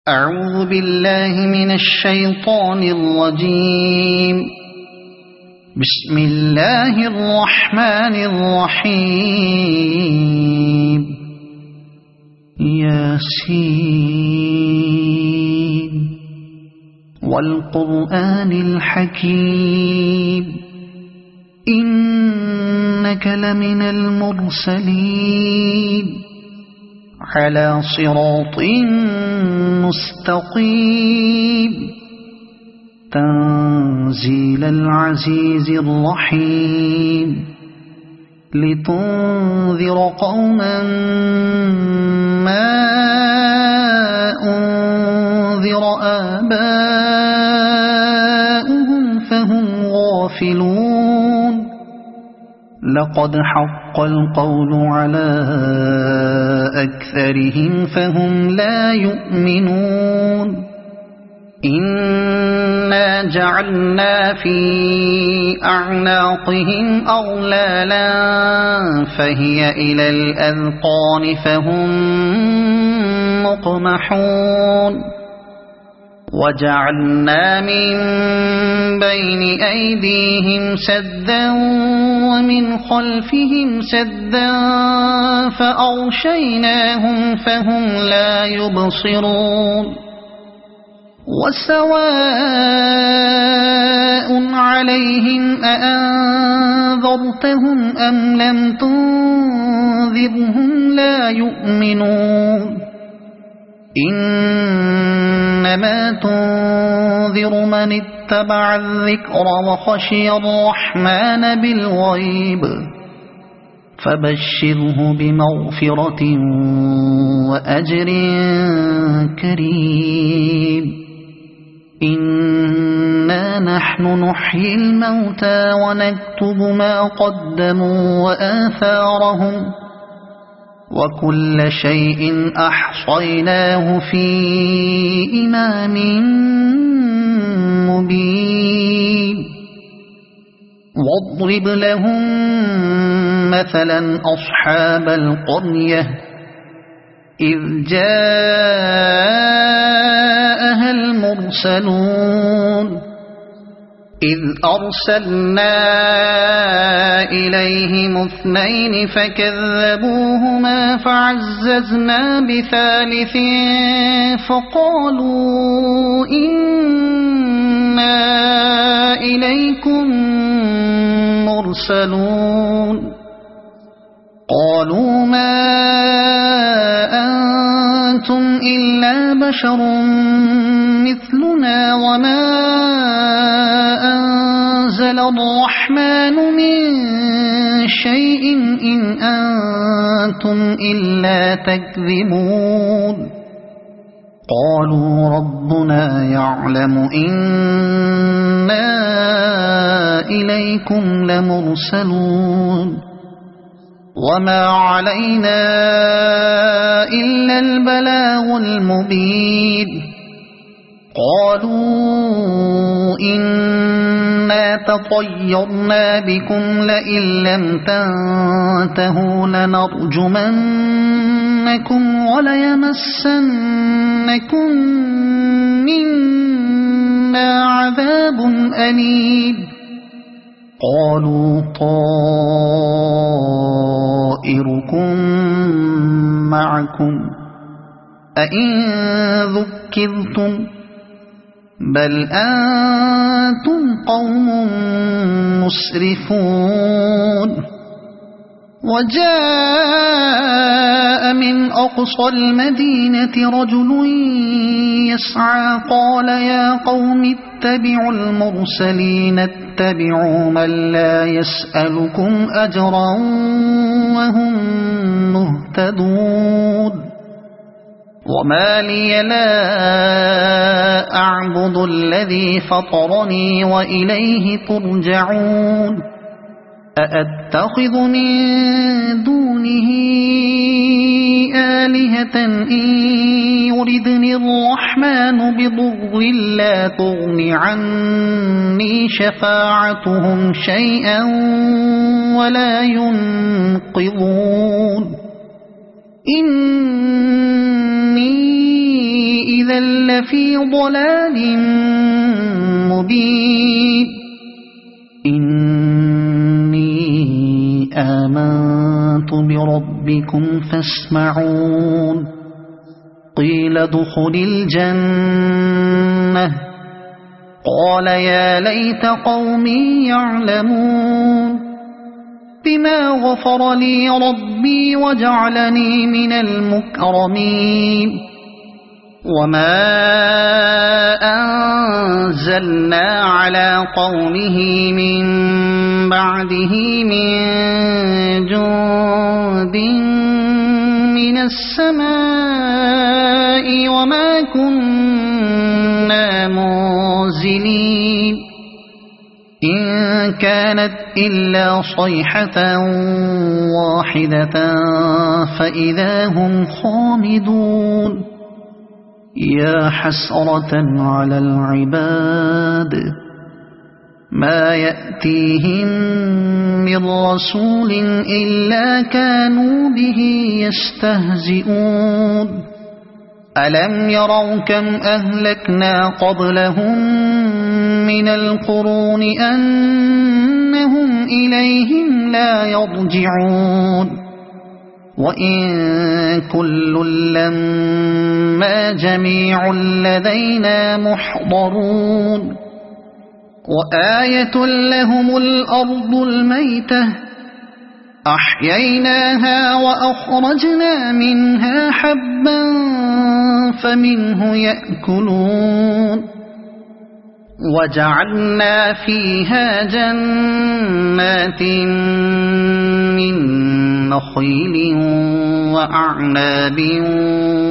أعوذ بالله من الشيطان الرجيم. بسم الله الرحمن الرحيم. ياسين والقرآن الحكيم إنك لمن المرسلين على صراط مستقيم تنزيل العزيز الرحيم لتنذر قوما ما أنذر آباؤهم فهم غافلون. لقد حق القول على أكثرهم فهم لا يؤمنون. إنا جعلنا في أعناقهم أغلالا فهي إلى الأذقان فهم مقمحون. وجعلنا من بين أيديهم سدا ومن خلفهم سدا فأغشيناهم فهم لا يبصرون. وسواء عليهم أأنذرتهم أم لم تنذرهم لا يؤمنون. إنما تنذر من اتبع الذكر وخشي الرحمن بالغيب فبشره بمغفرة وأجر كريم. إنا نحن نحيي الموتى ونكتب ما قدموا وآثارهم وكل شيء أحصيناه في إمام مبين. واضرب لهم مثلا أصحاب القرية إذ جاءها المرسلون إذ أرسلنا إليهم 2 فكذبوهما فعززنا بثالث فقالوا إنا إليكم مرسلون. قالوا ما أنتم إلا بشر مثلنا وما أنزل الرحمن من شيء إن أنتم إلا تكذبون. قالوا ربنا يعلم إنا إليكم لمرسلون وما علينا إلا البلاغ المبين. قالوا إنا تطيرنا بكم لئن لم تنتهوا لنرجمنكم وليمسنكم منا عذاب أليم. قالوا طائركم معكم أئن ذكرتم بل أنتم قوم مسرفون. وجاء من أقصى المدينة رجل يسعى قال يا قوم اتبعوا المرسلين اتبعوا من لا يسألكم أجرا وهم مهتدون. وما لي لا أعبد الذي فطرني وإليه ترجعون. أأتخذ من دونه آلهة إن يردني الرحمن بضر لا تغن عني شفاعتهم شيئا ولا ينقذون. إني إذا لفي ضلال مبين إني آمنت بربكم فاسمعون قيل ادخل الجنة قال يا ليت قومي يعلمون بما غفر لي ربي وجعلني من المكرمين وما أنزلنا على قومه من بعده من جند من السماء وما كنا منزلين إن كانت إلا صيحة واحدة فإذا هم خامدون يا حسرة على العباد ما يأتيهم من رسول إلا كانوا به يستهزئون ألم يروا كم أهلكنا قبلهم من القرون أنهم إليهم لا يرجعون وإن كل لما جميع لدينا محضرون وآية لهم الأرض الميتة أحييناها وأخرجنا منها حبا فمنه يأكلون وجعلنا فيها جنات من نخيل وأعناب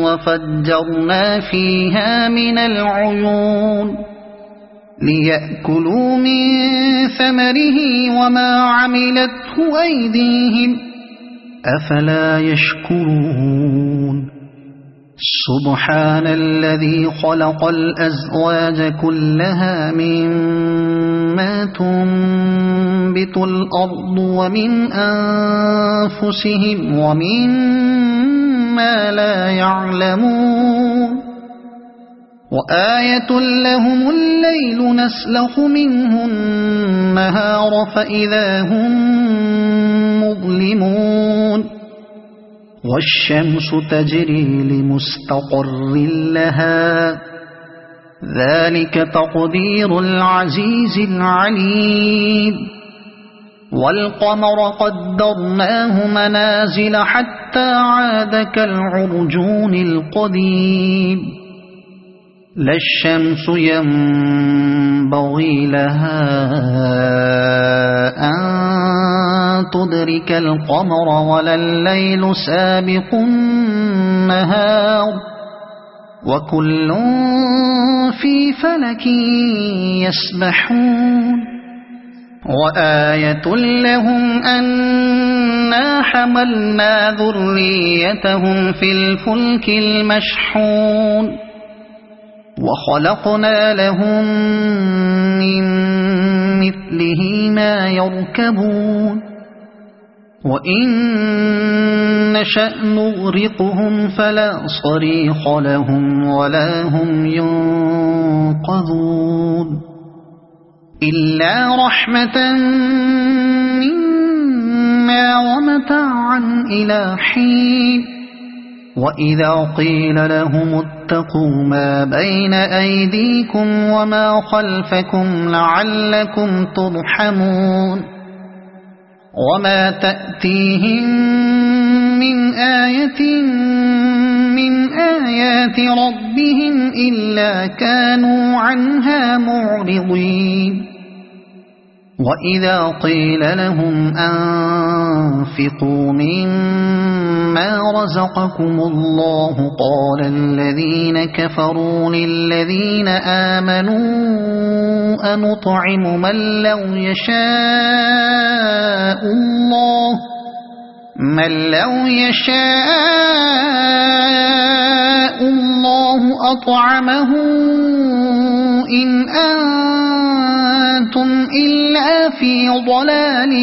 وفجرنا فيها من العيون ليأكلوا من ثمره وما عملته أيديهم أفلا يشكرون سبحان الذي خلق الأزواج كلها مما تنبت الأرض ومن أنفسهم ومما لا يعلمون وآية لهم الليل نسلخ منه النهار فإذا هم مظلمون والشمس تجري لمستقر لها ذلك تقدير العزيز العليم والقمر قدرناه منازل حتى عاد كالعرجون القديم لا الشمس ينبغي لها أن تدرك القمر ولا الليل سابق النهار وكل في فلك يسبحون وآية لهم أنا حملنا ذريتهم في الفلك المشحون وخلقنا لهم من مثله ما يركبون وإن نشأ نغرقهم فلا صريخ لهم ولا هم ينقذون إلا رحمة منا ومتاعا إلى حين وإذا قيل لهم اتقوا ما بين أيديكم وما خلفكم لعلكم ترحمون وما تأتيهم من آية من آيات ربهم إلا كانوا عنها معرضين وإذا قيل لهم أنفقوا مما رزقكم الله قال الذين كفروا للذين آمنوا أنطعم من لو يشاء الله أطعمه إن أنتم إلا في ضلال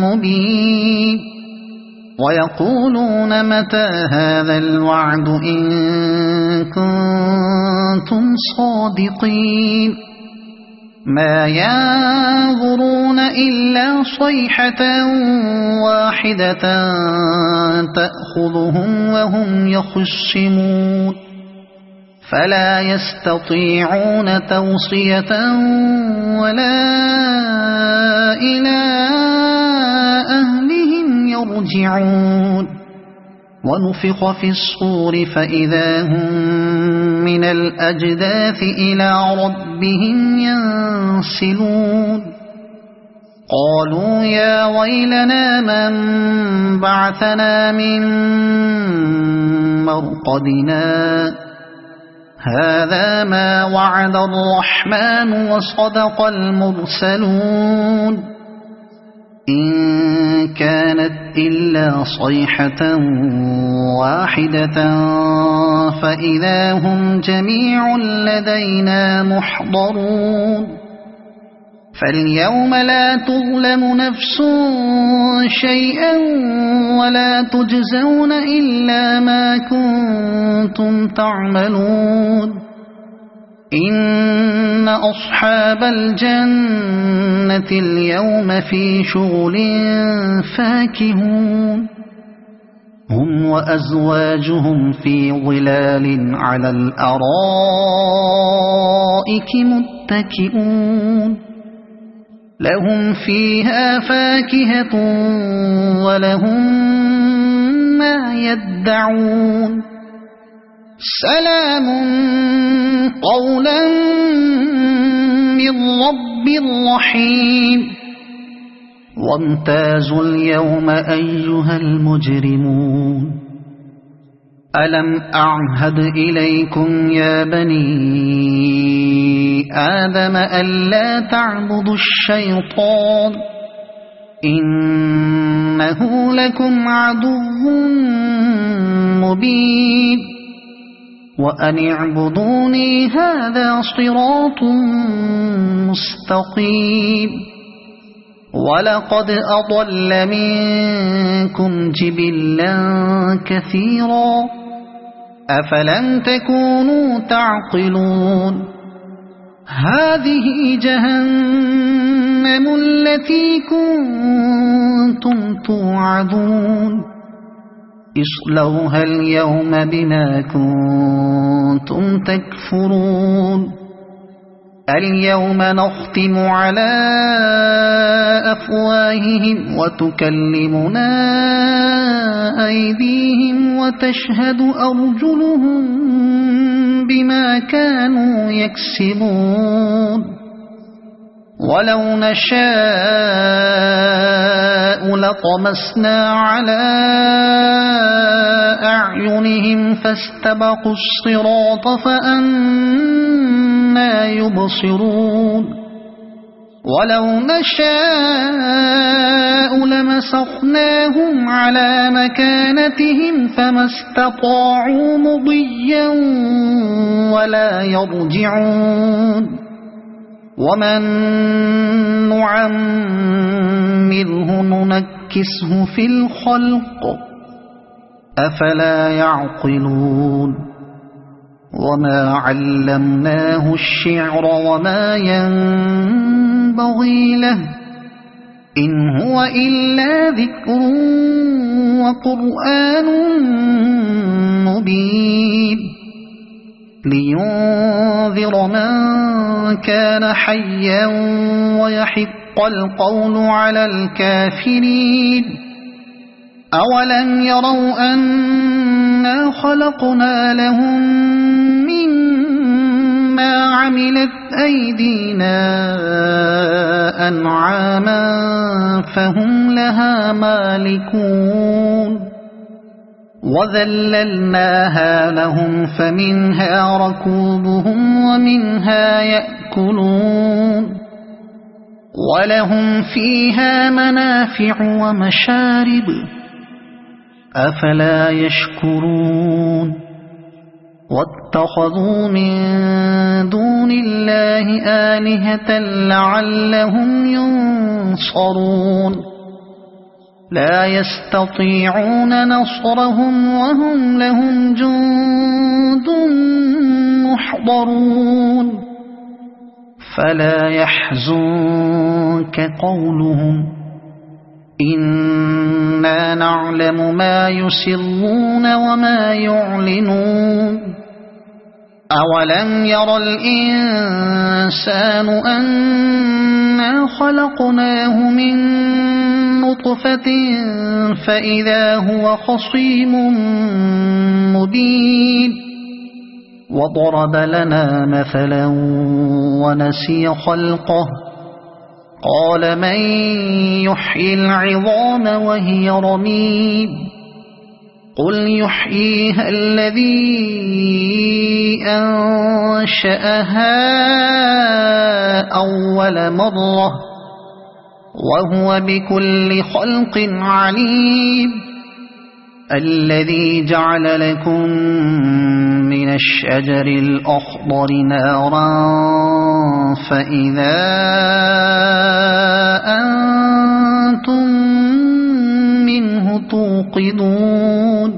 مبين ويقولون متى هذا الوعد إن كنتم صادقين ما ينظرون إلا صيحة واحدة تأخذهم وهم يخصمون فلا يستطيعون توصية ولا إلى أهلهم يرجعون ونفخ في الصور فإذا هم من الأجداث إلى ربهم ينسلون قالوا يا ويلنا من بعثنا من مرقدنا هذا ما وعد الرحمن وصدق المرسلون إن كانت إلا صيحة واحدة فإذا هم جميع لدينا محضرون فاليوم لا تظلم نفس شيئا ولا تجزون إلا ما كنتم تعملون إن أصحاب الجنة اليوم في شغل فاكهون هم وأزواجهم في ظلال على الأرائك متكئون لهم فيها فاكهة ولهم ما يدعون سلام قولا من رب رحيم وامتازوا اليوم أيها المجرمون ألم أعهد إليكم يا بني آدم ألا تعبدوا الشيطان إنه لكم عدو مبين وأن اعبدوني هذا صراط مستقيم ولقد أضل منكم جبلا كثيرا أفلم تكونوا تعقلون هذه جهنم التي كنتم توعدون اصلوها اليوم بما كنتم تكفرون اليوم نختم على أفواههم وتكلمنا أيديهم وتشهد أرجلهم بما كانوا يكسبون ولو نشاء لطمسنا على أعينهم فاستبقوا الصراط فأنى يبصرون ولو نشاء لمسخناهم على مكانتهم فما استطاعوا مضيا ولا يرجعون ومن نعمره ننكسه في الخلق أفلا يعقلون وما علمناه الشعر وما ينبغي له إن هو إلا ذكر وقرآن مبين لينذر من كان حيا ويحق القول على الكافرين أولم يروا أنا خلقنا لهم مما عملت أيدينا أنعاما فهم لها مالكون وذللناها لهم فمنها ركوبهم ومنها يأكلون ولهم فيها منافع ومشارب أفلا يشكرون واتخذوا من دون الله آلهة لعلهم ينصرون لا يستطيعون نصرهم وهم لهم جند محضرون فلا يحزنك قولهم إنا نعلم ما يسرون وما يعلنون أولم ير الإنسان أنا خلقناه من نطفة فإذا هو خصيم مبين وضرب لنا مثلا ونسي خلقه قال من يحيي العظام وهي رميم قل يحييها الذي أنشأها أول مرة وهو بكل خلق عليم الذي جعل لكم من الشجر الأخضر نارا فإذا أنتم منه توقدون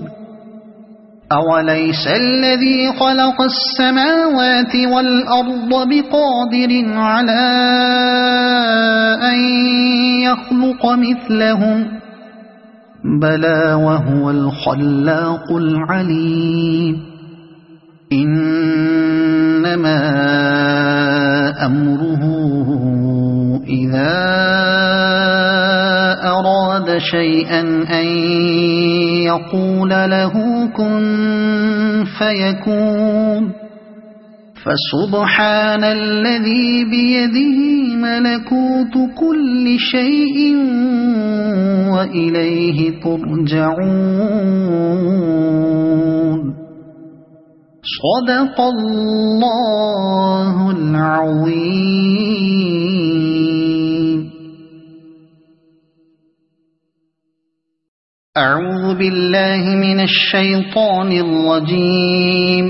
أوليس الذي خلق السماوات والأرض بقادر على أن يخلق مثلهم بلى وهو الخلاق العليم إنما أمره إذا أراد شيئا أن يقول له كن فيكون فسبحان الذي بيده ملكوت كل شيء وإليه ترجعون صدق الله العظيم. أعوذ بالله من الشيطان الرجيم.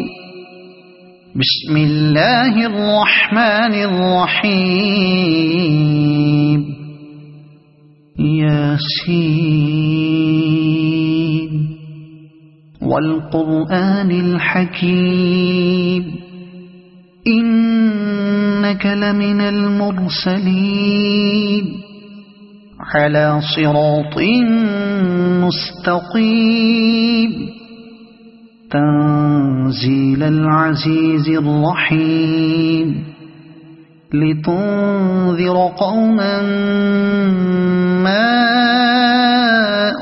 بسم الله الرحمن الرحيم. ياسين والقرآن الحكيم إنك لمن المرسلين على صراط مستقيم تنزيل العزيز الرحيم لتنذر قوما ما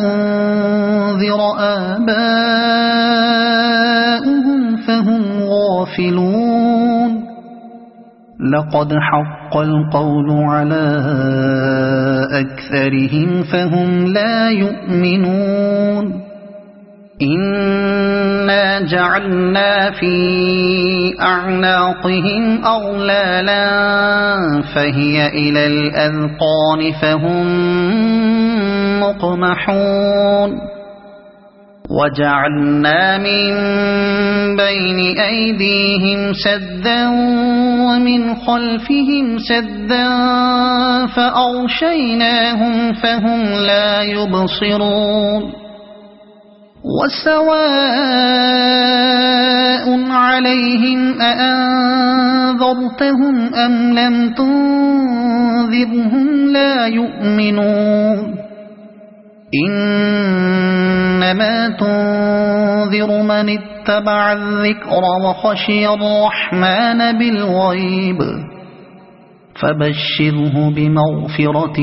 أنذر آباؤهم فهم غافلون لقد حق القول على أكثرهم فهم لا يؤمنون إنا جعلنا في أعناقهم أغلالا فهي إلى الأذقان فهم مقمحون وجعلنا من بين أيديهم سدا ومن خلفهم سدا فأغشيناهم فهم لا يبصرون وسواء عليهم أأنذرتهم أم لم تنذرهم لا يؤمنون إنما تنذر من اتبع الذكر وخشي الرحمن بالغيب فبشره بمغفرة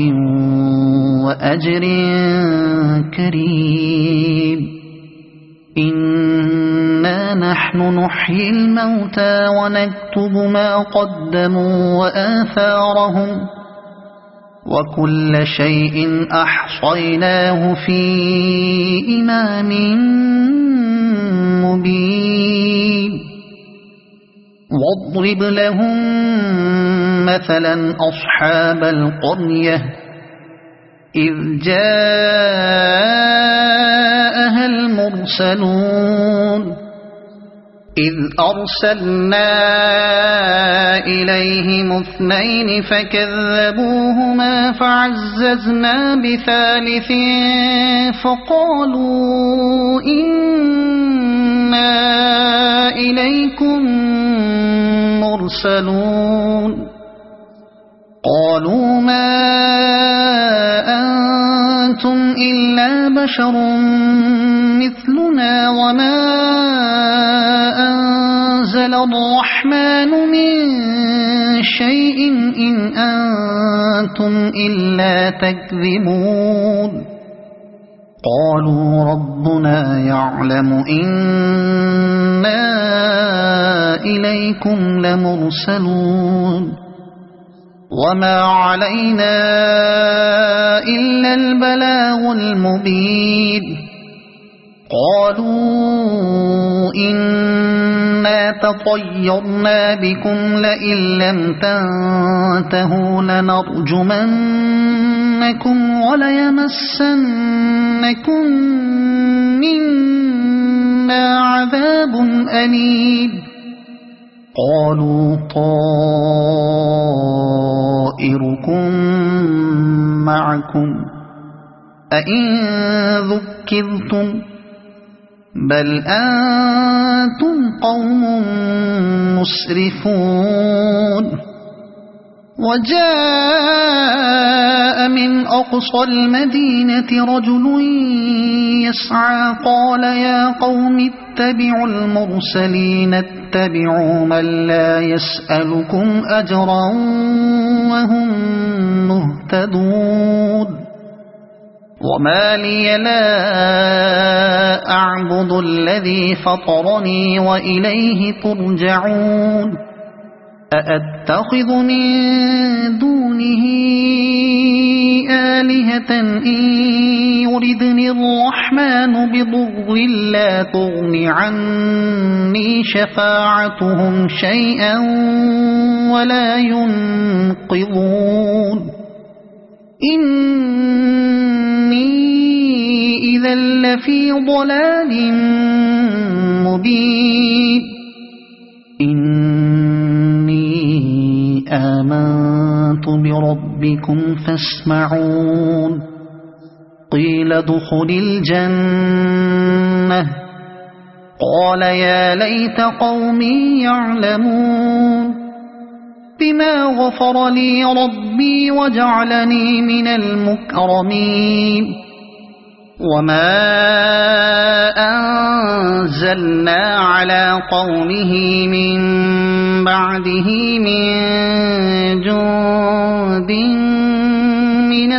وأجر كريم إنا نحن نحيي الموتى ونكتب ما قدموا وآثارهم وكل شيء أحصيناه في إمام مبين واضرب لهم مثلا أصحاب القرية إذ جاءها المرسلون إذ أرسلنا إليهم 2 فكذبوهما فعززنا بثالث فقالوا إنا إليكم مرسلون قالوا ما أنتم إلا بشر مثلنا وما أنزل الرحمن من شيء إن أنتم إلا تكذبون قالوا ربنا يعلم إنا إليكم لمرسلون وما علينا إلا البلاغ المبين قالوا إنا تطيرنا بكم لئن لم تنتهوا لنرجمنكم وليمسنكم منا عذاب أليم قالوا طائركم معكم أئن ذكرتم بل أنتم قوم مسرفون وجاء من أقصى المدينة رجل يسعى قال يا قوم اتبعوا المرسلين اتبعوا من لا يسألكم أجرا وهم مهتدون وما لي لا أعبد الذي فطرني وإليه ترجعون أأتخذ من دونه آلهة إن يردني الرحمن بضر لا تغن عني شفاعتهم شيئا ولا ينقذون إني إذا لفي ضلال مبين إني آمنت بربكم فاسمعون قيل ادخل الجنة قال يا ليت قومي يعلمون بما غفر لي ربي وجعلني من المكرمين وما أنزلنا على قومه من بعده من جند من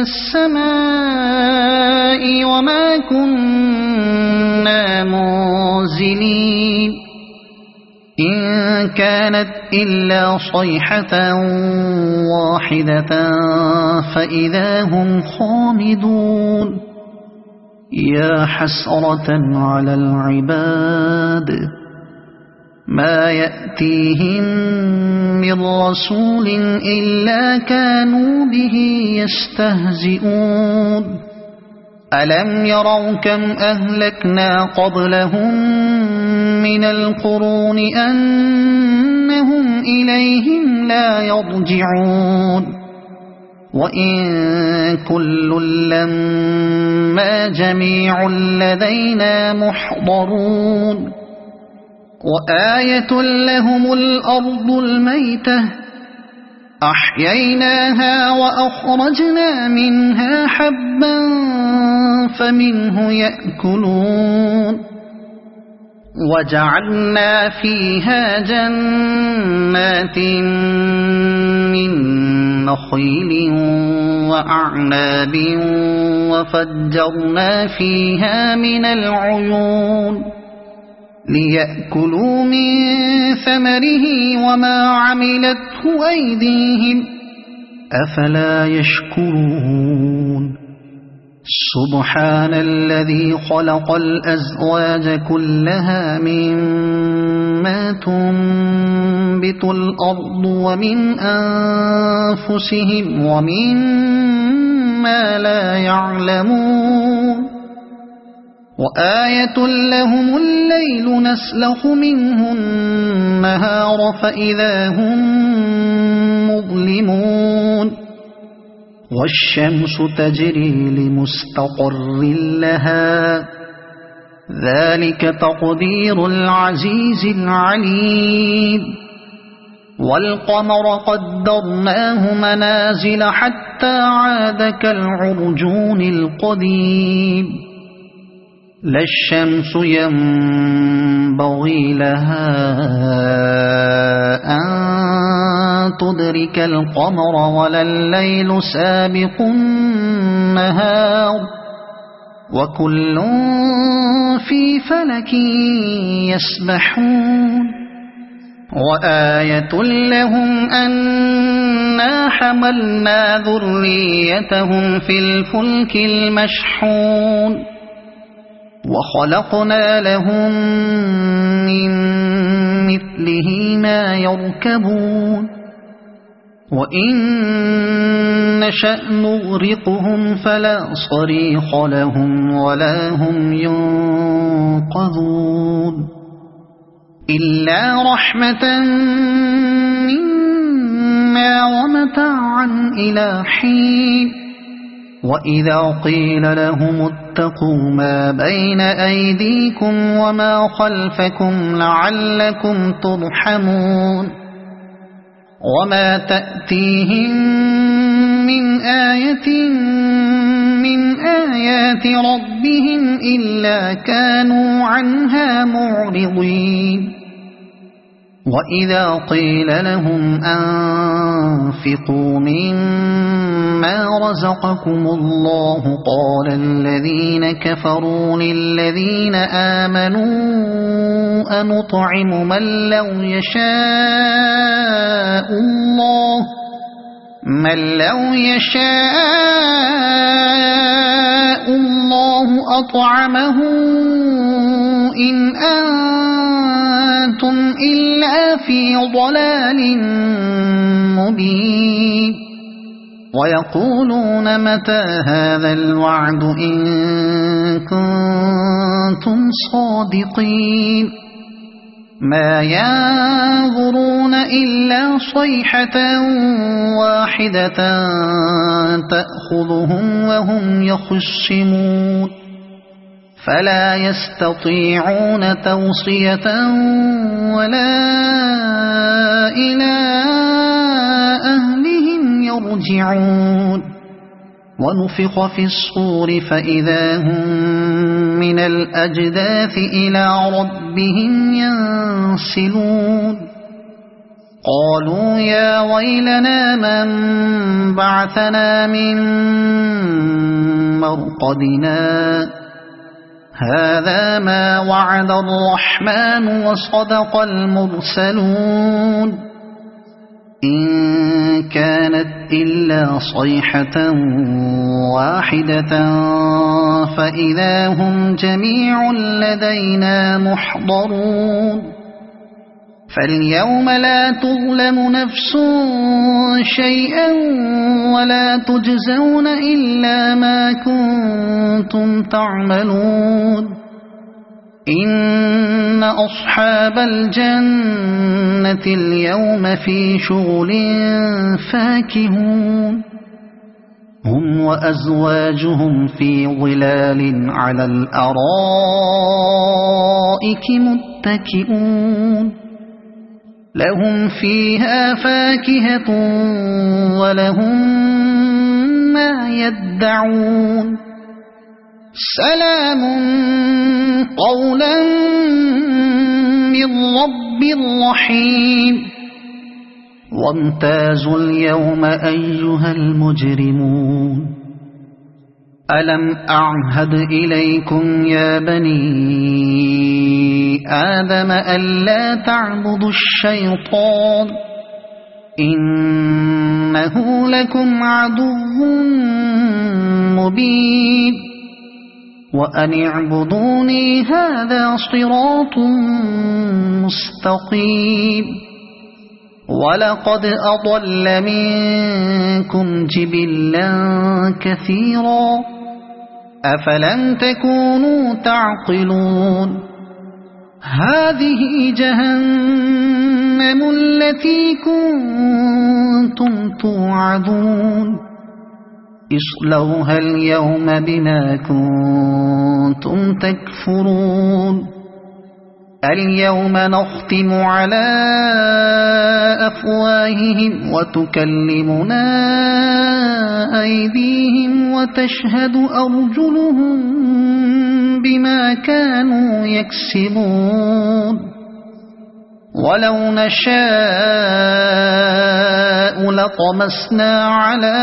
السماء وما كنا منزلين إن كانت إلا صيحة واحدة فإذا هم خامدون يا حسرة على العباد ما يأتيهم من رسول إلا كانوا به يستهزئون ألم يروا كم أهلكنا قبلهم من القرون أنهم إليهم لا يرجعون وإن كل لما جميع لدينا محضرون وآية لهم الأرض الميتة أحييناها وأخرجنا منها حبا فمنه يأكلون وجعلنا فيها جنات من نخيل وأعناب وفجرنا فيها من العيون ليأكلوا من ثمره وما عملته أيديهم أفلا يشكرون سبحان الذي خلق الأزواج كلها مما تنبت الأرض ومن أنفسهم ومما لا يعلمون وآية لهم الليل نسلخ منه النهار فإذا هم مظلمون والشمس تجري لمستقر لها ذلك تقدير العزيز العليم والقمر قدرناه منازل حتى عاد كالعرجون القديم لا الشمس ينبغي لها أن تدرك القمر ولا الليل سابق النهار وكل في فلك يسبحون وآية لهم أنا حملنا ذريتهم في الفلك المشحون وخلقنا لهم من مثله ما يركبون وإن نشأ نغرقهم فلا صريخ لهم ولا هم ينقذون إلا رحمة منا ومتاعا إلى حين وإذا قيل لهم اتقوا ما بين أيديكم وما خلفكم لعلكم ترحمون وما تأتيهم من آية من آيات ربهم إلا كانوا عنها معرضين وإذا قيل لهم أنفقوا مما رزقكم الله قال الذين كفروا للذين آمنوا أنطعم من لو يشاء الله أطعمه إن أنتم إلا في ضلال مبين ويقولون متى هذا الوعد إن كنتم صادقين ما ينظرون إلا صيحة واحدة تأخذهم وهم يخصمون فلا يستطيعون توصية ولا إلى أهلهم يرجعون ونفخ في الصور فإذا هم من الأجداث إلى ربهم ينسلون قالوا يا ويلنا من بعثنا من مرقدنا هذا ما وعد الرحمن وصدق المرسلون إن كانت إلا صيحة واحدة فإذا هم جميع لدينا محضرون فاليوم لا تظلم نفس شيئا ولا تجزون إلا ما كنتم تعملون إن أصحاب الجنة اليوم في شغل فاكهون هم وأزواجهم في ظلال على الأرائك متكئون لهم فيها فاكهة ولهم ما يدعون سلام قولا من رب رحيم وامتازوا اليوم أيها المجرمون ألم أعهد إليكم يا بني آدم ألا تعبدوا الشيطان إنه لكم عدو مبين وأن اعبدوني هذا صراط مستقيم ولقد أضل منكم جبلا كثيرا أفلم تكونوا تعقلون هذه جهنم التي كنتم توعدون اصلوها اليوم بما كنتم تكفرون اليوم نختم على أفواههم وتكلمنا أيديهم وتشهد أرجلهم بما كانوا يكسبون ولو نشاء لطمسنا على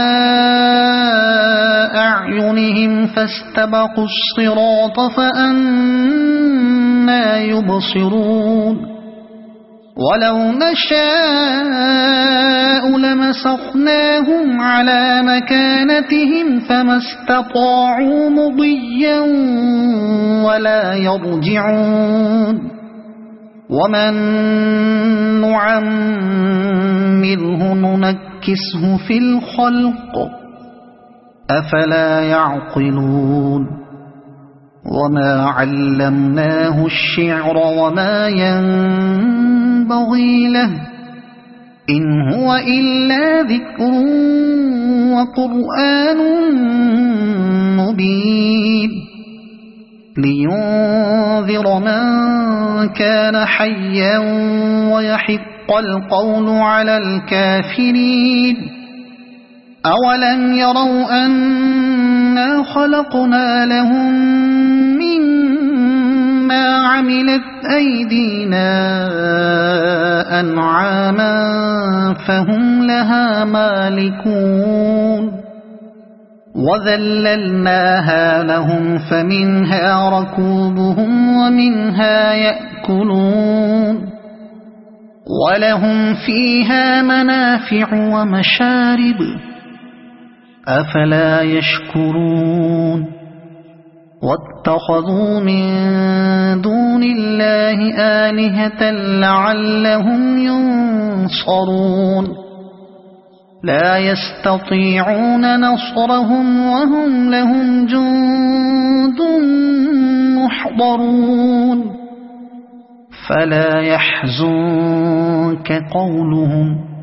أعينهم فاستبقوا الصراط فأنى يبصرون ولو نشاء لمسخناهم على مكانتهم فما استطاعوا مضيا ولا يرجعون ومن نعمره ننكسه في الخلق أفلا يعقلون وما علمناه الشعر وما ينبغي له إن هو إلا ذكر وقرآن مبين لينذر من كان حيا ويحق القول على الكافرين أولم يروا أنا خلقنا لهم مما عملت أيدينا أنعاما فهم لها مالكون وذللناها لهم فمنها ركوبهم ومنها يأكلون ولهم فيها منافع ومشارب أفلا يشكرون واتخذوا من دون الله آلهة لعلهم ينصرون لا يستطيعون نصرهم وهم لهم جند محضرون فلا يحزنك قولهم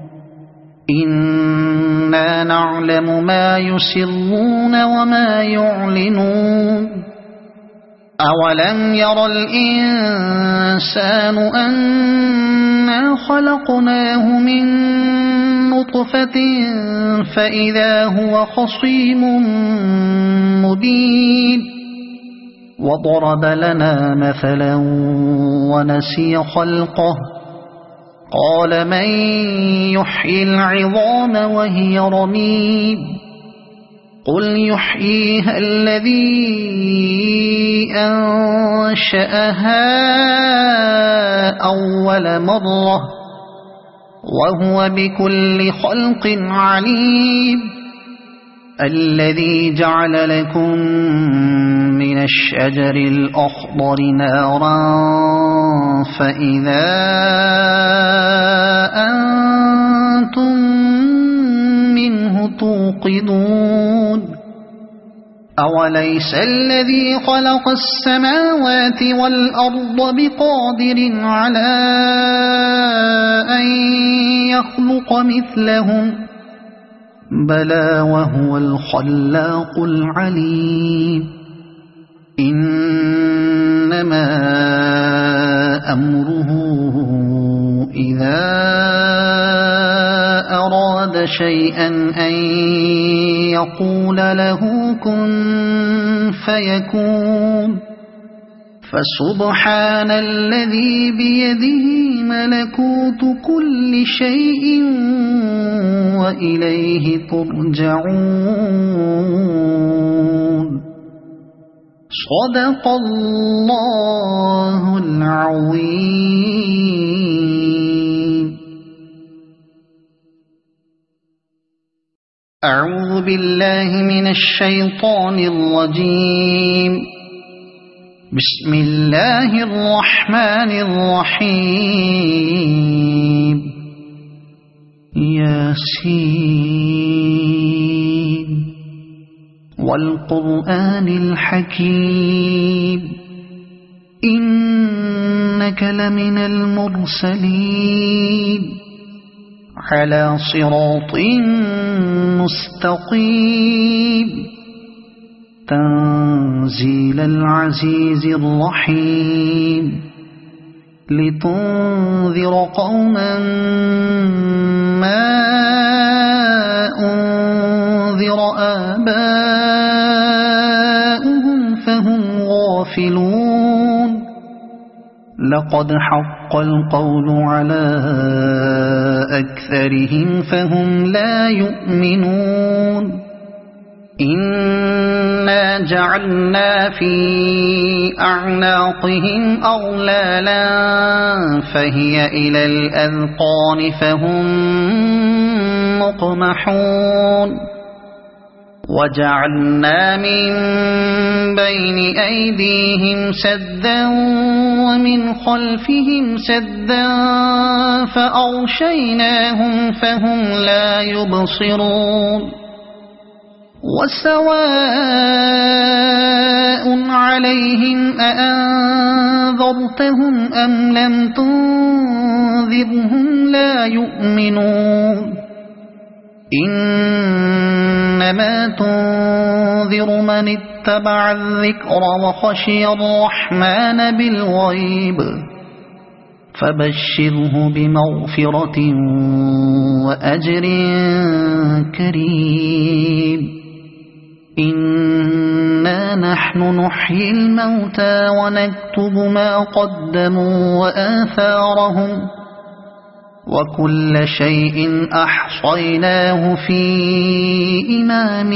إنا نعلم ما يسرون وما يعلنون أولم ير الإنسان أنا خلقناه من نطفة فإذا هو خصيم مبين وضرب لنا مثلا ونسي خلقه قال من يحيي العظام وهي رميم قل يحييها الذي أنشأها أول مرة وهو بكل خلق عليم الذي جعل لكم من الشجر الأخضر نارا فإذا أنتم منه توقدون أوليس الذي خلق السماوات والأرض بقادر على أن يخلق مثلهم بلى وهو الخلاق العليم إنما أمره إذا أراد شيئا أن يقول له كن فيكون فسبحان الذي بيده ملكوت كل شيء وإليه ترجعون صدق الله العظيم. أعوذ بالله من الشيطان الرجيم. بسم الله الرحمن الرحيم. ياسين والقرآن الحكيم إنك لمن المرسلين على صراط مستقيم تنزيل العزيز الرحيم لتنذر قوما ما أنذر آباؤهم فهم غافلون لقد حق القول على أكثرهم فهم لا يؤمنون إنا جعلنا في أعناقهم أغلالا فهي إلى الأذقان فهم مقمحون وجعلنا من بين أيديهم سدا ومن خلفهم سدا فأغشيناهم فهم لا يبصرون وسواء عليهم أأنذرتهم أم لم تنذرهم لا يؤمنون إنما تنذر من اتبع الذكر وخشي الرحمن بالغيب فبشره بمغفرة وأجر كريم إنا نحن نحيي الموتى ونكتب ما قدموا وآثارهم وكل شيء أحصيناه في إمام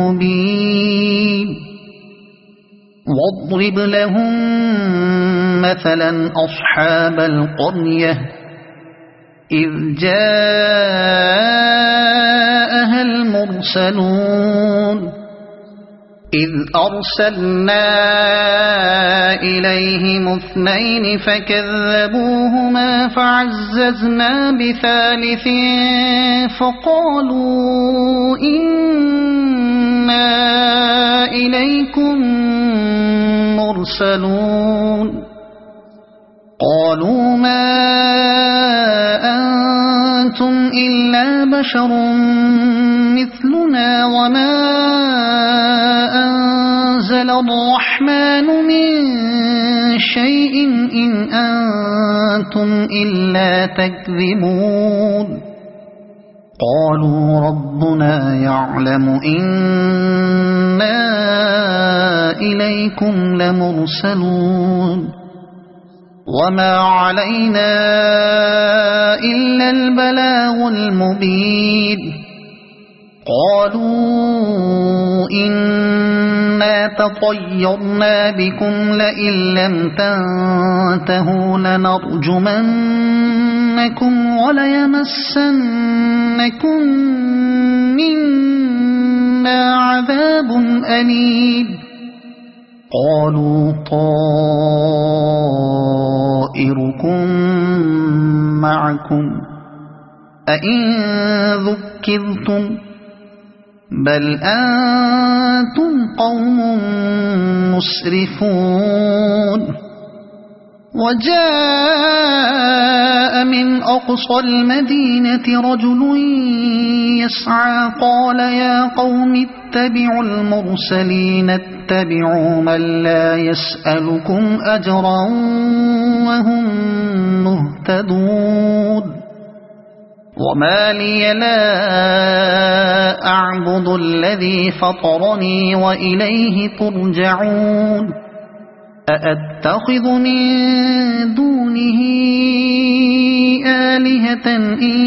مبين واضرب لهم مثلا أصحاب القرية إذ جاءها المرسلون إذ أرسلنا إليهم اثنين فكذبوهما فعززنا بثالث فقالوا إنا إليكم مرسلون قالوا ما أنتم إلا بشر مثلنا وما أنزل الرحمن من شيء إن أنتم إلا تكذبون قالوا ربنا يعلم إنا إليكم لمرسلون وما علينا إلا البلاغ المبين قالوا إنا تطيرنا بكم لئن لم تنتهوا لنرجمنكم وليمسنكم منا عذاب أليم قالوا طائركم معكم أئن ذكرتم بل أنتم قوم مسرفون وجاء من أقصى المدينة رجل يسعى قال يا قوم اتبعوا المرسلين اتبعوا من لا يسألكم أجرا وهم مهتدون وما لي لا أعبد الذي فطرني وإليه ترجعون أأتخذ من دونه آلهة إن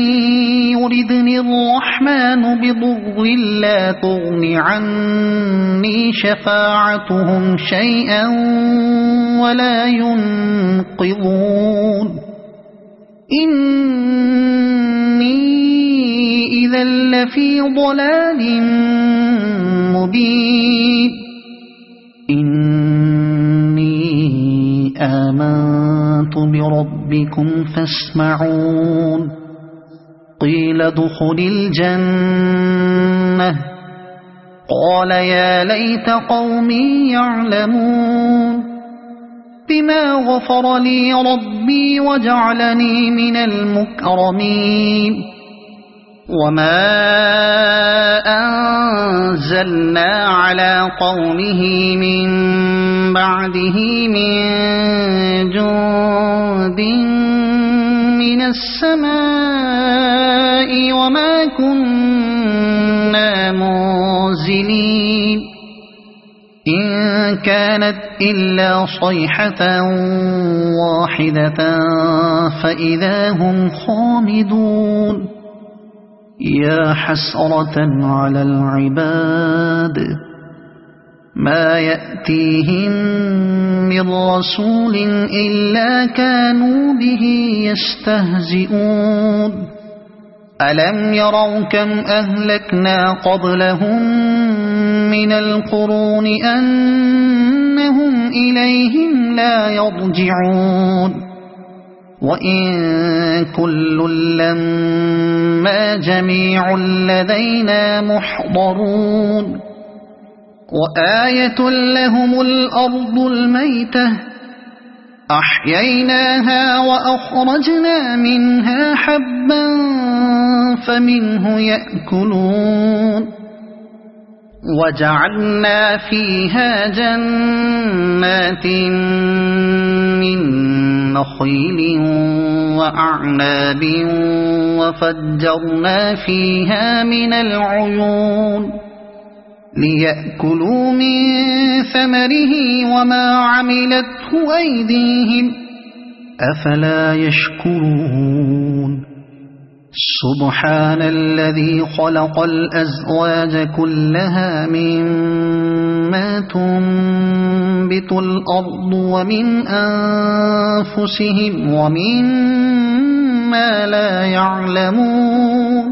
يردني الرحمن بضر لا تغن عني شفاعتهم شيئا ولا ينقذون إني إذا لفي ضلال مبين إني آمنت بربكم فاسمعون قيل ادخل الجنة قال يا ليت قومي يعلمون بما غفر لي ربي وجعلني من المكرمين وما أنزلنا على قومه من بعده من جند من السماء وما كنا منزلين إن كانت إلا صيحة واحدة فإذا هم خامدون يا حسرة على العباد ما يأتيهم من رسول إلا كانوا به يستهزئون ألم يروا كم أهلكنا قبلهم من القرون أنهم إليهم لا يرجعون وإن كل لما جميع لدينا محضرون وآية لهم الأرض الميتة أحييناها وأخرجنا منها حبا فمنه يأكلون وجعلنا فيها جنات من نخيل وأعناب وفجرنا فيها من العيون ليأكلوا من ثمره وما عملته أيديهم أفلا يشكرون سبحان الذي خلق الأزواج كلها مما تنبت الأرض ومن أنفسهم ومما لا يعلمون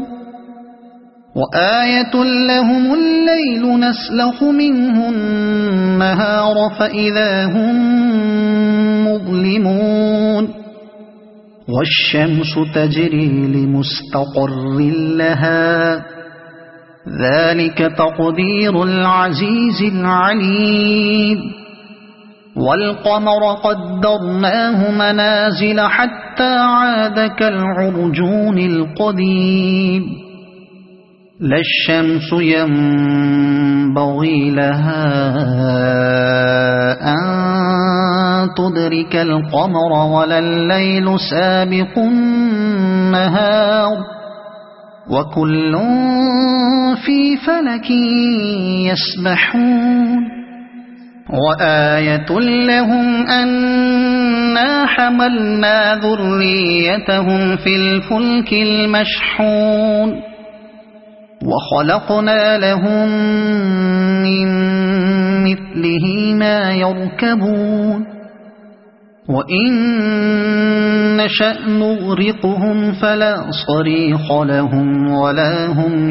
وآية لهم الليل نسلخ منه النهار فإذا هم مظلمون والشمس تجري لمستقر لها ذلك تقدير العزيز العليم والقمر قدرناه منازل حتى عاد كالعرجون القديم لا الشمس ينبغي لها أن تدرك القمر ولا الليل سابق النهار وكل في فلك يسبحون وآية لهم أنا حملنا ذريتهم في الفلك المشحون وخلقنا لهم من مثله ما يركبون وإن نشأ نغرقهم فلا صريخ لهم ولا هم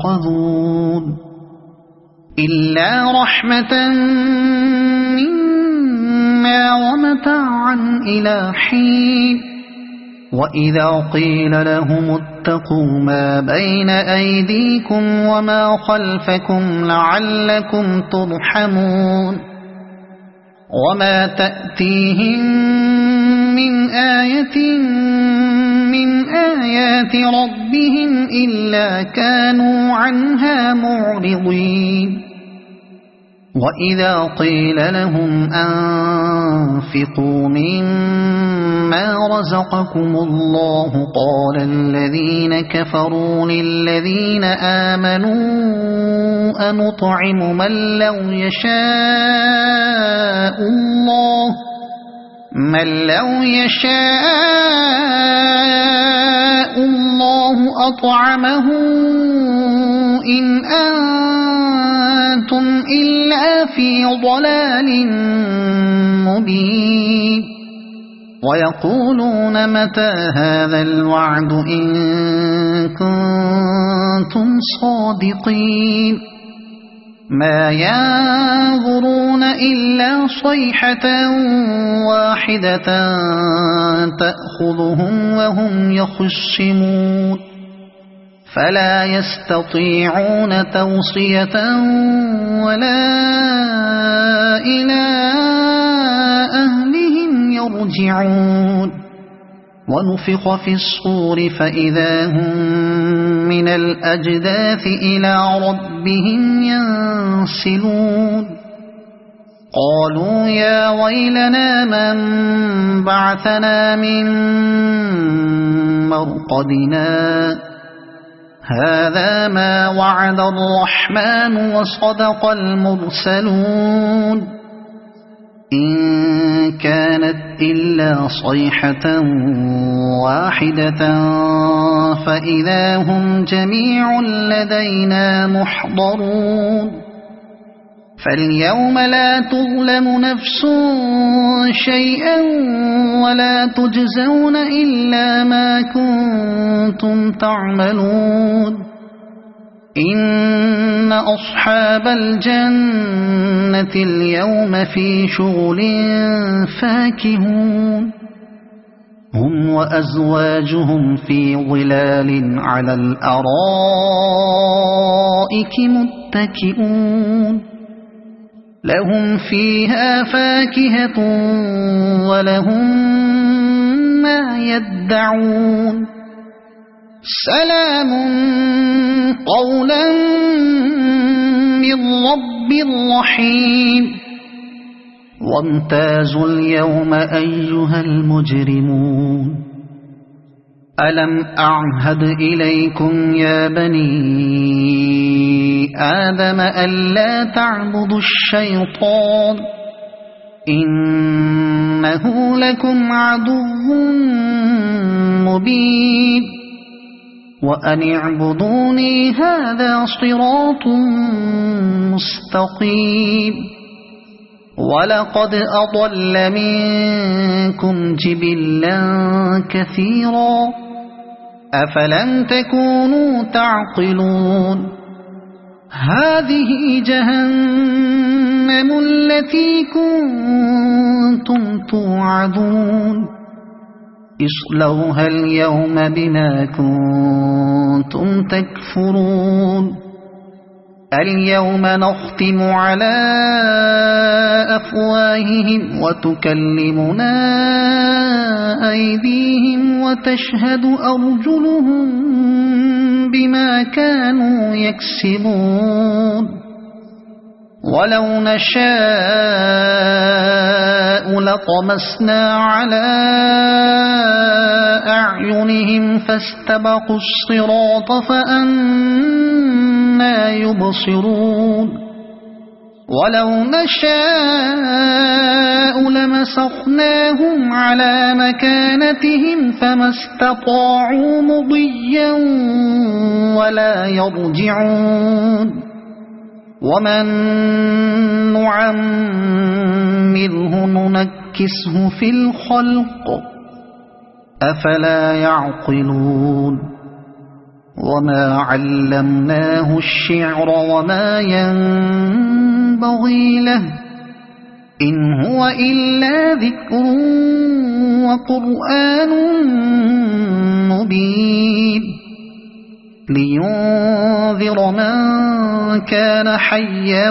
ينقذون إلا رحمة منا ومتاعا إلى حين وإذا قيل لهم اتقوا ما بين أيديكم وما خلفكم لعلكم ترحمون وما تأتيهم من آية من آيات ربهم إلا كانوا عنها معرضين وإذا قيل لهم أنفقوا مما رزقكم الله قال الذين كفروا للذين آمنوا أنطعم من لو يشاء الله أطعمه إن أنتم إلا في ضلال مبين ويقولون متى هذا الوعد إن كنتم صادقين ما ينظرون إلا صيحة واحدة تأخذهم وهم يخصمون فلا يستطيعون توصية ولا إلى أهلهم يرجعون ونفخ في الصور فإذا هم من الأجداث إلى ربهم ينسلون قالوا يا ويلنا من بعثنا من مرقدنا هذا ما وعد الرحمن وصدق المرسلون إن كانت إلا صيحة واحدة فإذا هم جميع لدينا محضرون فاليوم لا تظلم نفس شيئا ولا تجزون إلا ما كنتم تعملون إن أصحاب الجنة اليوم في شغل فاكهون هم وأزواجهم في ظلال على الأرائك متكئون لهم فيها فاكهة ولهم ما يدعون سلام قولا من رب رحيم وامتازوا اليوم أيها المجرمون ألم أعهد إليكم يا بني آدم ألا تعبدوا الشيطان إنه لكم عدو مبين وأن اعبدوني هذا صراط مستقيم ولقد أضل منكم جبلا كثيرا أفلم تكونوا تعقلون هذه جهنم التي كنتم توعدون اصلوها اليوم بما كنتم تكفرون اليوم نختم على أفواههم وتكلمنا أيديهم وتشهد أرجلهم بما كانوا يكسبون ولو نشاء لطمسنا على أعينهم فاستبقوا الصراط فأنى يبصرون ولو نشاء لمسخناهم على مكانتهم فما استطاعوا مضيا ولا يرجعون ومن نعمره ننكسه في الخلق أفلا يعقلون وما علمناه الشعر وما ينبغي له إن هو إلا ذكر وقرآن مبين لينذر من كان حيا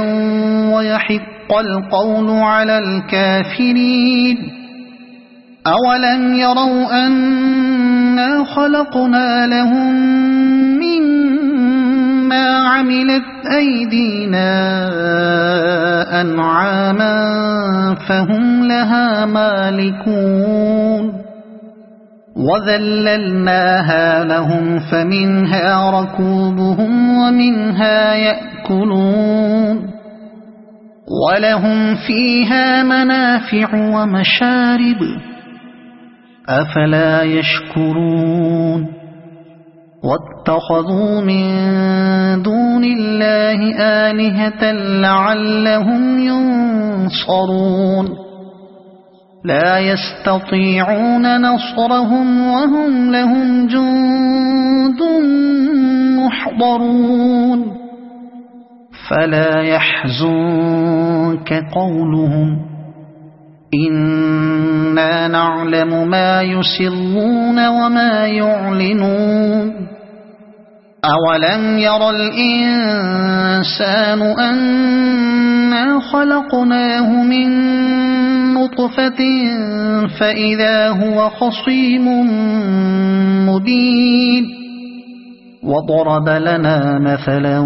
ويحق القول على الكافرين أولم يروا أنا خلقنا لهم مما عملت أيدينا أنعاما فهم لها مالكون وذللناها لهم فمنها ركوبهم ومنها يأكلون ولهم فيها منافع ومشارب أفلا يشكرون واتخذوا من دون الله آلهة لعلهم ينصرون لا يستطيعون نصرهم وهم لهم جند محضرون فلا يحزنك قولهم إنا نعلم ما يسرون وما يعلنون أولم ير الإنسان أنا خلقناه من نطفة فإذا هو خصيم مبين وضرب لنا مثلا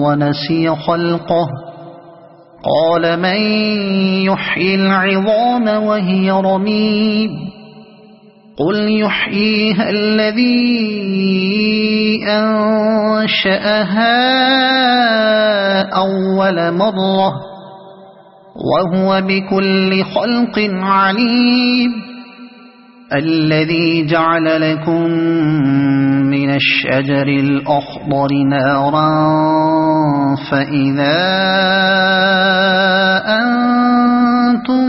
ونسي خلقه قال من يحيي العظام وهي رميم قل يحييها الذي أنشأها أول مرة وهو بكل خلق عليم الذي جعل لكم من الشجر الأخضر نارا فإذا أنتم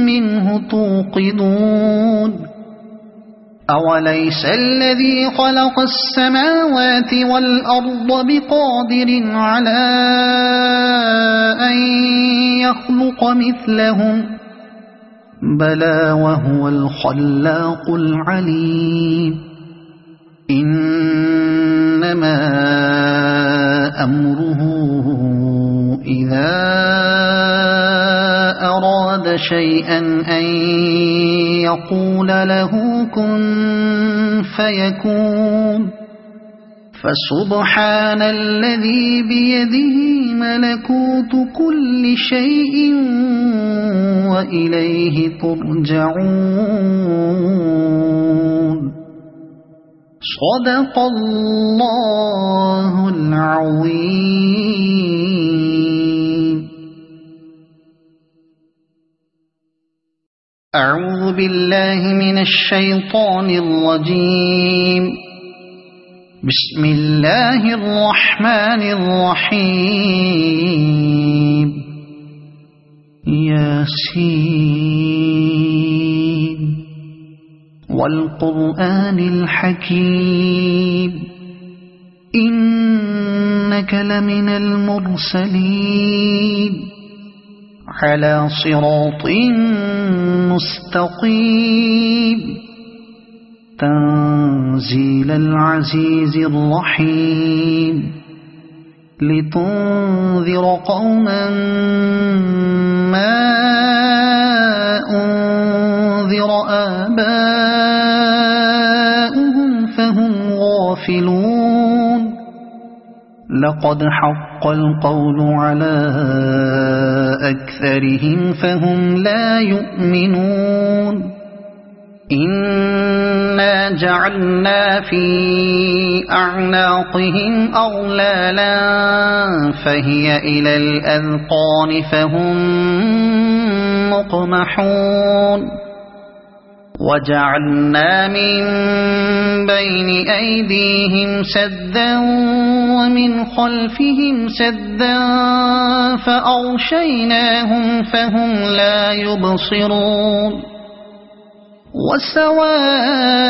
منه توقدون أوليس الذي خلق السماوات والأرض بقادر على أن يخلق مثلهم بلى وهو الخلاق العليم إنما أمره إذا أراد شيئا أن يقول له كن فيكون فسبحان الذي بيده ملكوت كل شيء وإليه ترجعون صدق الله العظيم. أعوذ بالله من الشيطان الرجيم. بسم الله الرحمن الرحيم. ياسين والقرآن الحكيم إنك لمن المرسلين على صراط مستقيم تنزيل العزيز الرحيم لتنذر قوما ما أنذر آباؤهم فهم غافلون لقد حق القول على أكثرهم فهم لا يؤمنون إنا جعلنا في أعناقهم أغلالا فهي إلى الأذقان فهم مقمحون وجعلنا من بين أيديهم سدا ومن خلفهم سدا فأغشيناهم فهم لا يبصرون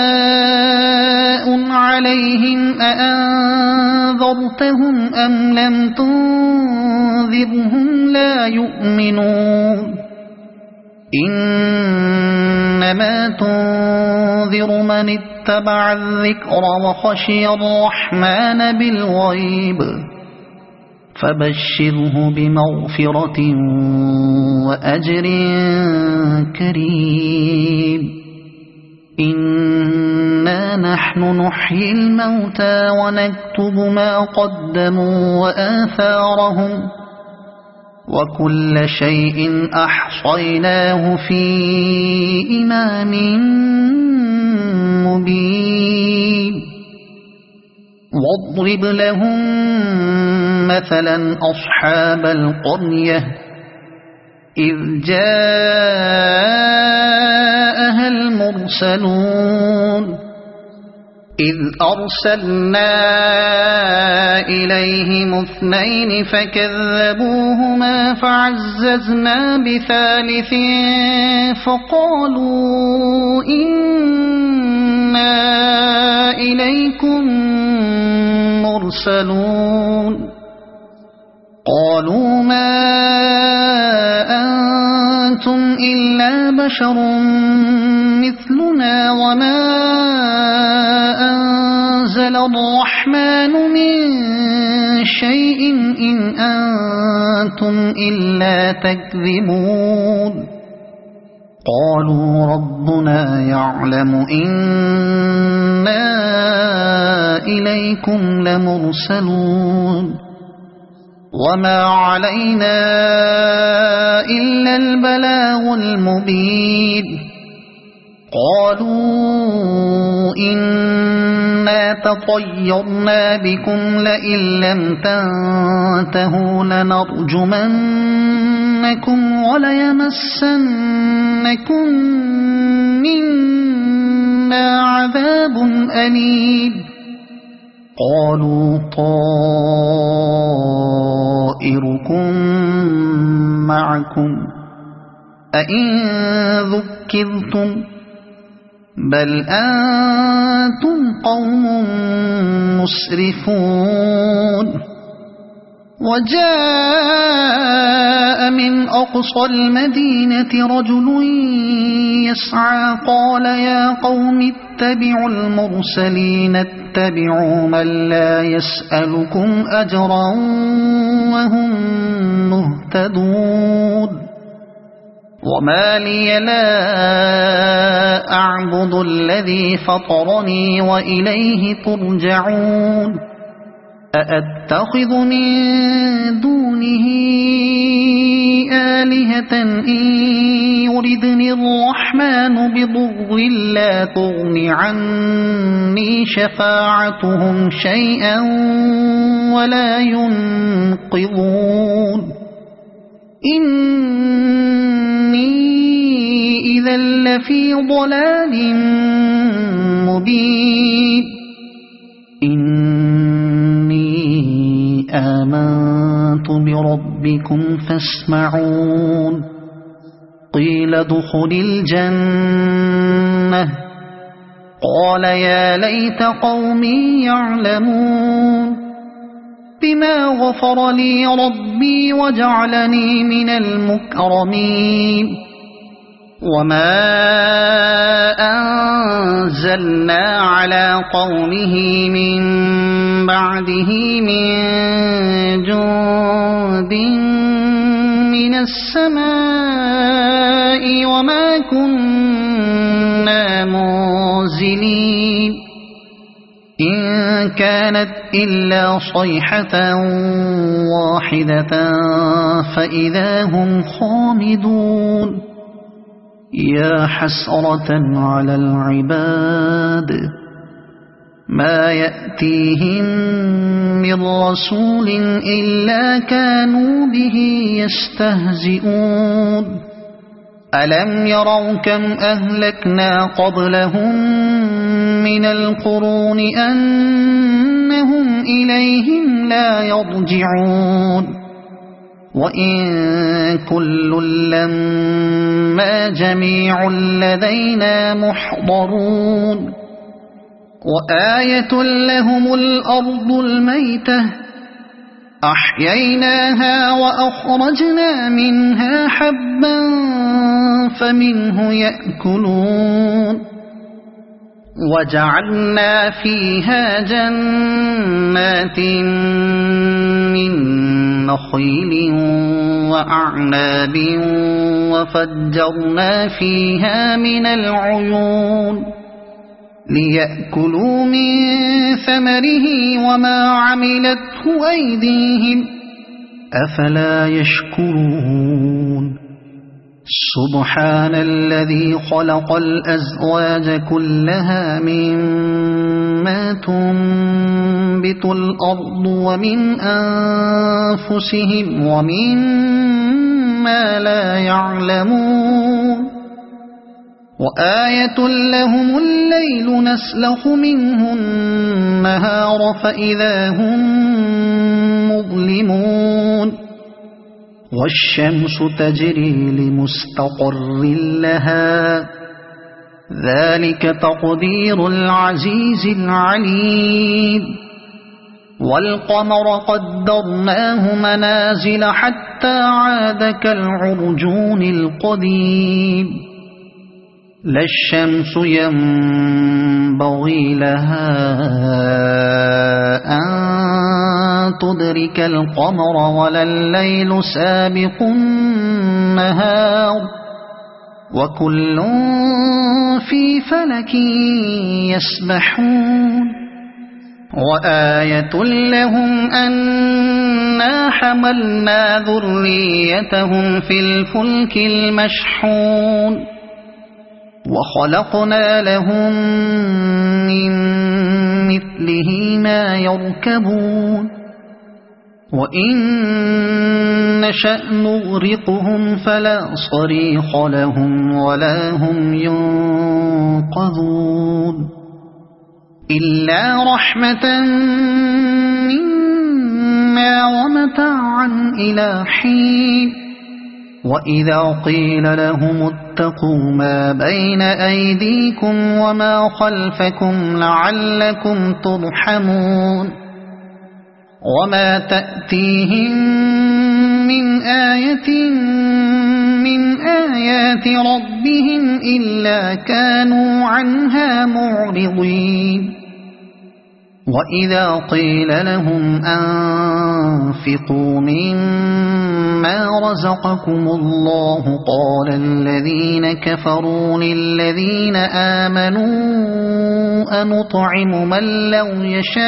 وسواء عليهم أأنذرتهم أم لم تنذرهم لا يؤمنون إنما تنذر من اتبع الذكر وخشي الرحمن بالغيب فبشره بمغفرة وأجر كريم إنا نحن نحيي الموتى ونكتب ما قدموا وآثارهم وكل شيء أحصيناه في إمام مبين واضرب لهم مثلا أصحاب القرية إذ جاءها المرسلون إذ أرسلنا إليهم اثنين فكذبوهما فعززنا بثالث فقالوا إنا إليكم مرسلون قالوا ما أنتم إلا بشر مثلنا وما أنزل الرحمن من شيء إن أنتم إلا تكذبون قالوا ربنا يعلم إنا إليكم لمرسلون وما علينا إلا البلاغ المبين قالوا إنا تطيرنا بكم لئن لم تنتهوا لنرجمنكم وليمسنكم منا عذاب أليم قالوا طائركم معكم أئن ذكرتم بل أنتم قوم مسرفون وجاء من أقصى المدينة رجل يسعى قال يا قوم اتبعوا المرسلين اتبعوا من لا يسألكم أجرا وهم مهتدون وما لي لا أعبد الذي فطرني وإليه ترجعون أأتخذ من دونه آلهة إن يردني الرحمن بضر لا تغن عني شفاعتهم شيئا ولا ينقذون إني إذا لفي ضلال مبين إني آمنت بربكم فاسمعون قيل ادخل الجنة قال يا ليت قومي يعلمون بما غفر لي ربي وجعلني من المكرمين وما أنزلنا على قومه من بعده من جند من السماء وما كنا منزلين إن كانت إلا صيحة واحدة فإذا هم خامدون يا حسرة على العباد ما يأتيهم من رسول إلا كانوا به يستهزئون ألم يروا كم أهلكنا قبلهم من القرون أنهم إليهم لا يرجعون وإن كل لما جميع لدينا محضرون وآية لهم الأرض الميتة أحييناها وأخرجنا منها حبا فمنه يأكلون وجعلنا فيها جنات من نخيل وأعناب وفجرنا فيها من العيون ليأكلوا من ثمره وما عملته أيديهم أفلا يشكرون سبحان الذي خلق الأزواج كلها مما تنبت الأرض ومن أنفسهم ومما لا يعلمون وآية لهم الليل نسلخ منه النهار فإذا هم مظلمون والشمس تجري لمستقر لها ذلك تقدير العزيز العليم والقمر قدرناه منازل حتى عاد كالعرجون القديم لا الشمس ينبغي ينبغي لها أن تدرك القمر ولا الليل سابق النهار وكل في فلك يسبحون وآية لهم أنا حملنا ذريتهم في الفلك المشحون وخلقنا لهم من مثله ما يركبون وإن نشأ نغرقهم فلا صريخ لهم ولا هم ينقذون إلا رحمة منا ومتاعا إلى حين وإذا قيل لهم اتقوا ما بين أيديكم وما خلفكم لعلكم ترحمون وما تأتيهم من آية من آيات ربهم إلا كانوا عنها معرضين وإذا قيل لهم أنفقوا مما رزقكم الله قال الذين كفروا للذين آمنوا أنطعم من لو يشاء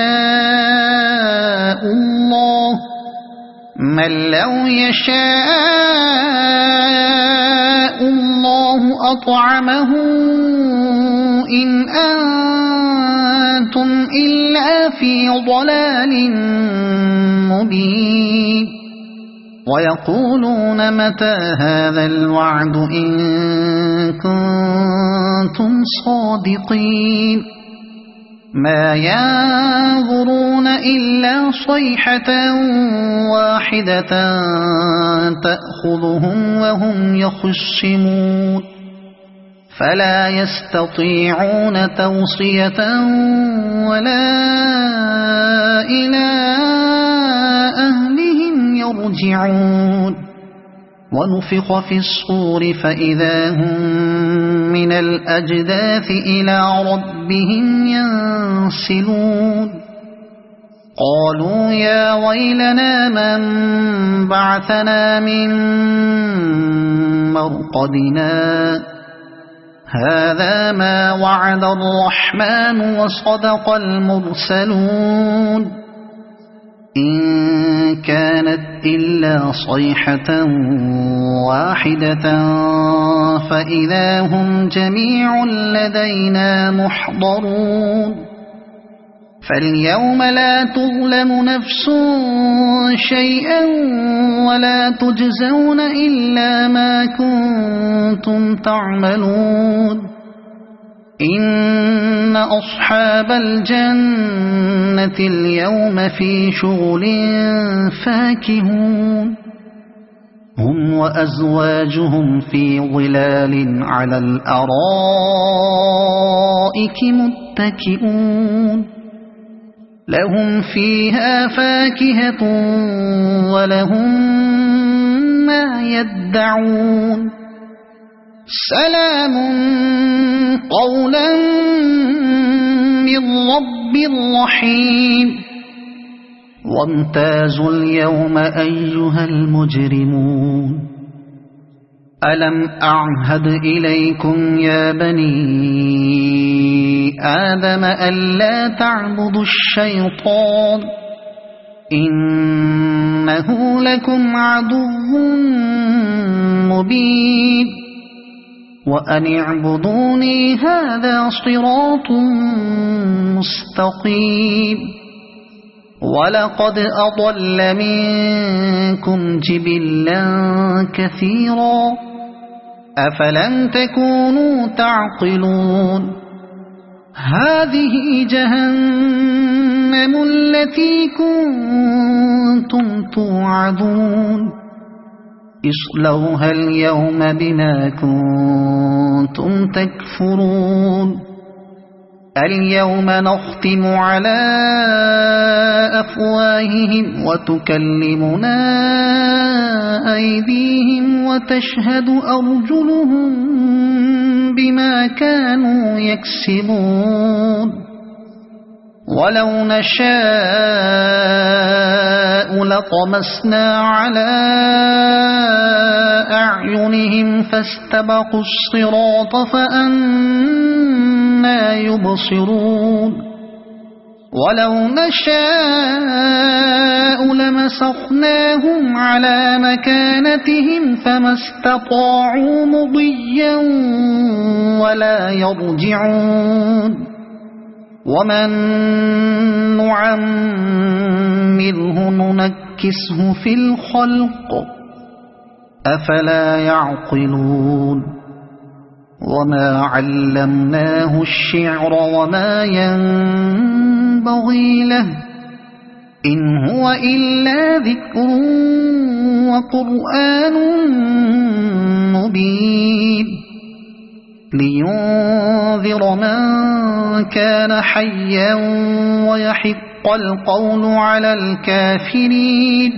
الله أطعمه إن أنتم إلا في ضلال مبين ويقولون متى هذا الوعد إن كنتم صادقين ما ينظرون إلا صيحة واحدة تأخذهم وهم يخصمون فلا يستطيعون توصية ولا إلى أهلهم يرجعون ونفخ في الصور فإذا هم من الأجداث إلى ربهم ينسلون قالوا يا ويلنا من بعثنا من مرقدنا هذا ما وعد الرحمن وصدق المرسلون إن كانت إلا صيحة واحدة فإذا هم جميع لدينا محضرون فاليوم لا تظلم نفس شيئا ولا تجزون إلا ما كنتم تعملون إن أصحاب الجنة اليوم في شغل فاكهون هم وأزواجهم في ظلال على الأرائك متكئون لهم فيها فاكهة ولهم ما يدعون سلام قولا من رب رحيم وامتازوا اليوم أيها المجرمون ألم أعهد إليكم يا بني آدم ألا تعبدوا الشيطان إنه لكم عدو مبين وأن اعبدوني هذا صراط مستقيم ولقد أضل منكم جبلا كثيرا أفلم تكونوا تعقلون هذه جهنم التي كنتم توعدون اصلوها اليوم بما كنتم تكفرون اليوم نختم على أفواههم وتكلمنا أيديهم وتشهد أرجلهم بما كانوا يكسبون ولو نشاء لطمسنا على أعينهم فاستبقوا الصراط فأنى يبصرون ولو نشاء لمسخناهم على مكانتهم فما استطاعوا مضيا ولا يرجعون ومن نعمره ننكسه في الخلق أفلا يعقلون وما علمناه الشعر وما ينبغي له إن هو إلا ذكر وقرآن مبين لينذر من كان حيا ويحق القول على الكافرين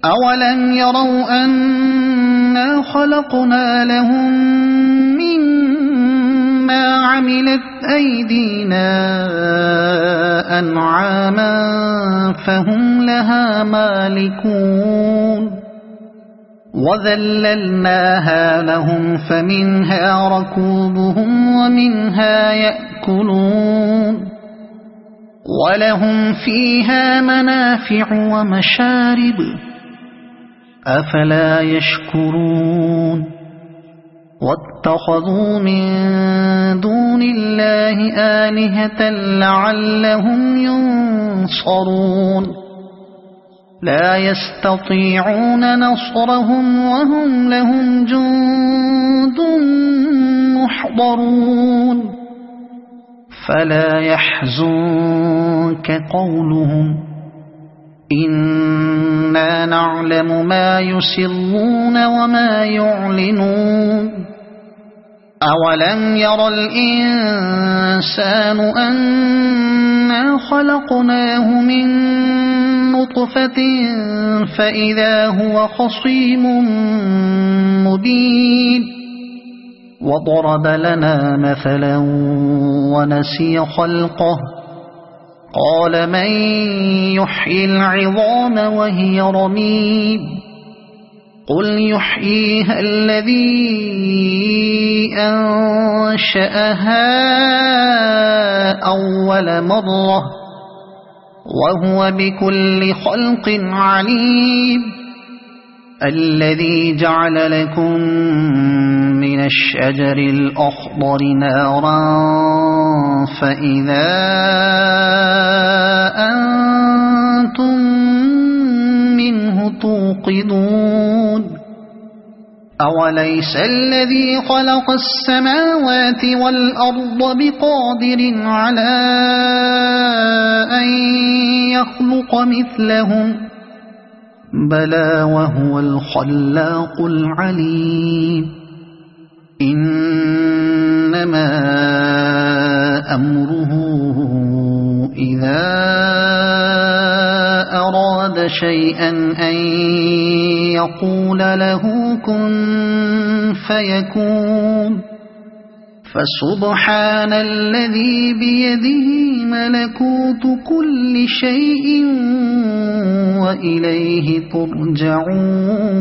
أولم يروا أنا خلقنا لهم مما عملت أيدينا أنعاما فهم لها مالكون وذللناها لهم فمنها ركوبهم ومنها يأكلون ولهم فيها منافع ومشارب أفلا يشكرون واتخذوا من دون الله آلهة لعلهم ينصرون لا يستطيعون نصرهم وهم لهم جند محضرون فلا يحزنك قولهم إنا نعلم ما يسرون وما يعلنون أولم ير الإنسان أنا خلقناه من نطفة فإذا هو خصيم مبين وضرب لنا مثلا ونسي خلقه قال من يحيي العظام وهي رميم قل يحييها الذي أنشأها أول مرة وهو بكل خلق عليم الذي جعل لكم من الشجر الأخضر نارا فإذا أنتم منه توقدون أوليس الذي خلق السماوات والأرض بقادر على أن يخلق مثلهم بلى وهو الخلاق العليم إنما أمره إذا أراد شيئا أن يقول له كن فيكون فسبحان الذي بيده ملكوت كل شيء وإليه ترجعون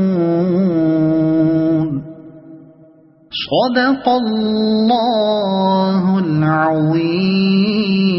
صدق الله العظيم.